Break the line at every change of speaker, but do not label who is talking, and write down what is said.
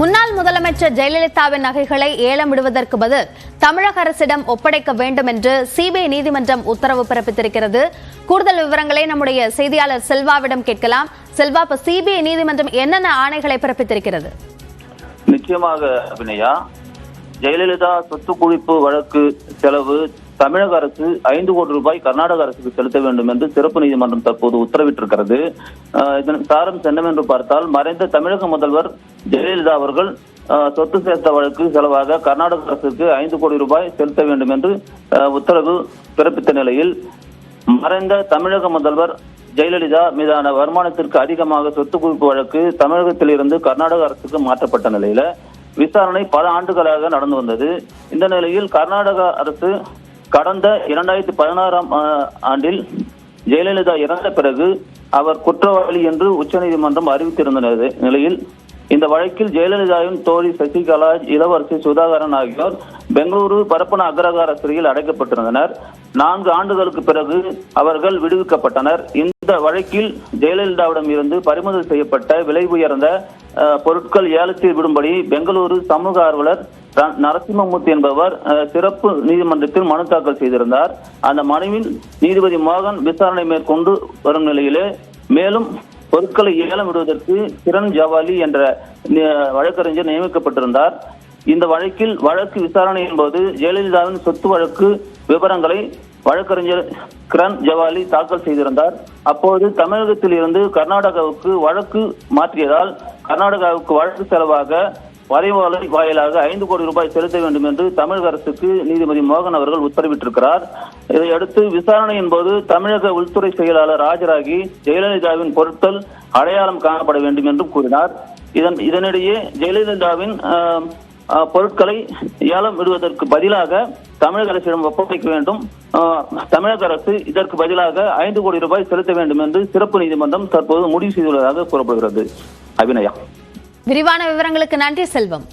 முன்னாள் முதலமைச்சர் ஜெயலலிதாவின் நகைகளை ஏலம் விடுவதற்கு பதில் தமிழக அரசிடம் ஒப்படைக்க வேண்டும் என்று சிபிஐ நீதிமன்றம் உத்தரவு பிறப்பித்திருக்கிறது. கூடுதல் விவரங்களை நம்முடைய செய்தியாளர் செல்வாவிடம் கேட்கலாம். செல்வா, இப்ப சிபிஐ நீதிமன்றம் என்னென்ன ஆணைகளை பிறப்பித்திருக்கிறது?
நிச்சயமாக அபிநயா, ஜெயலலிதா சொத்து குவிப்பு வழக்கு செலவு தமிழக அரசு 5 கோடி ரூபாய் கர்நாடக அரசுக்கு செலுத்த வேண்டும் என்று சிறப்பு நீதிமன்றம் தற்போது உத்தரவிட்டிருக்கிறது. இதன் சாரம் என்னவென்று பார்த்தால், மறைந்த தமிழக முதல்வர் ஜெயலலிதா அவர்கள் சொத்து சேர்த்த வழக்கு செலவாக கர்நாடக அரசுக்கு 5 கோடி ரூபாய் செலுத்த வேண்டும் என்று உத்தரவு பிறப்பித்த நிலையில், மறைந்த தமிழக முதல்வர் ஜெயலலிதா மீதான வருமானத்திற்கு அதிகமாக சொத்து குவிப்பு வழக்கு தமிழகத்திலிருந்து கர்நாடக அரசுக்கு மாற்றப்பட்ட நிலையில விசாரணை பல ஆண்டுகளாக நடந்து வந்தது. இந்த நிலையில் கர்நாடக அரசு கடந்த 2016ஆம் ஆண்டில் ஜெயலலிதா இறந்த பிறகு அவர் குற்றவாளி என்று உச்சநீதிமன்றம் அறிவித்திருந்த நிலையில் இந்த வழக்கில் ஜெயலலிதாவின் தோழி சசிகலா, இளவரசி சுதாகரன் ஆகியோர் பெங்களூரு பரப்பன அக்ரகார சிறையில் அடைக்கப்பட்டிருந்தனர். 4 ஆண்டுகளுக்கு பிறகு அவர்கள் விடுவிக்கப்பட்டனர். இந்த வழக்கில் ஜெயலலிதாவிடம் இருந்து பறிமுதல் செய்யப்பட்ட விலை உயர்ந்த பொருட்கள் ஏலத்தில் விடும்படி பெங்களூரு சமூக ஆர்வலர் நரசிம்மமூர்த்தி என்பவர் சிறப்பு நீதிமன்றத்தில் மனு தாக்கல் செய்திருந்தார். அந்த மனுவில் நீதிபதி மோகன் விசாரணை மேற்கொண்டு வரும் நிலையிலே மேலும் பொருட்களை ஏலம் விடுவதற்கு கிரண் ஜவாலி என்ற வழக்கறிஞர் நியமிக்கப்பட்டிருந்தார். இந்த வழக்கில் வழக்கு விசாரணையின் போது ஜெயலலிதாவின் சொத்து வழக்கு விவரங்களை வழக்கறிஞர் கிரண் ஜவாலி தாக்கல் செய்திருந்தார். அப்போது தமிழகத்தில் இருந்து கர்நாடகாவுக்கு வழக்கு மாற்றியதால் கர்நாடகாவுக்கு வழக்கு செலவாக வரைவோலை வாயிலாக 5 கோடி ரூபாய் செலுத்த வேண்டும் என்று தமிழக அரசுக்கு நீதிபதி மோகன் அவர்கள் உத்தரவிட்டிருக்கிறார். இதையடுத்து விசாரணையின் போது தமிழக உள்துறை செயலாளர் ஆஜராகி ஜெயலலிதாவின் பொருட்கள் அடையாளம் காணப்பட வேண்டும் என்றும் கூறினார். இதனிடையே ஜெயலலிதாவின் பொருட்களை ஏலம் விடுவதற்கு பதிலாக தமிழக அரசிடம் ஒப்படைக்க வேண்டும், தமிழக அரசு இதற்கு பதிலாக 5 கோடி ரூபாய் செலுத்த வேண்டும் என்று சிறப்பு நீதிமன்றம் தற்போது முடிவு செய்துள்ளதாக கூறப்படுகிறது. அபிநயா,
விரிவான விவரங்களுக்கு நன்றி செல்வம்.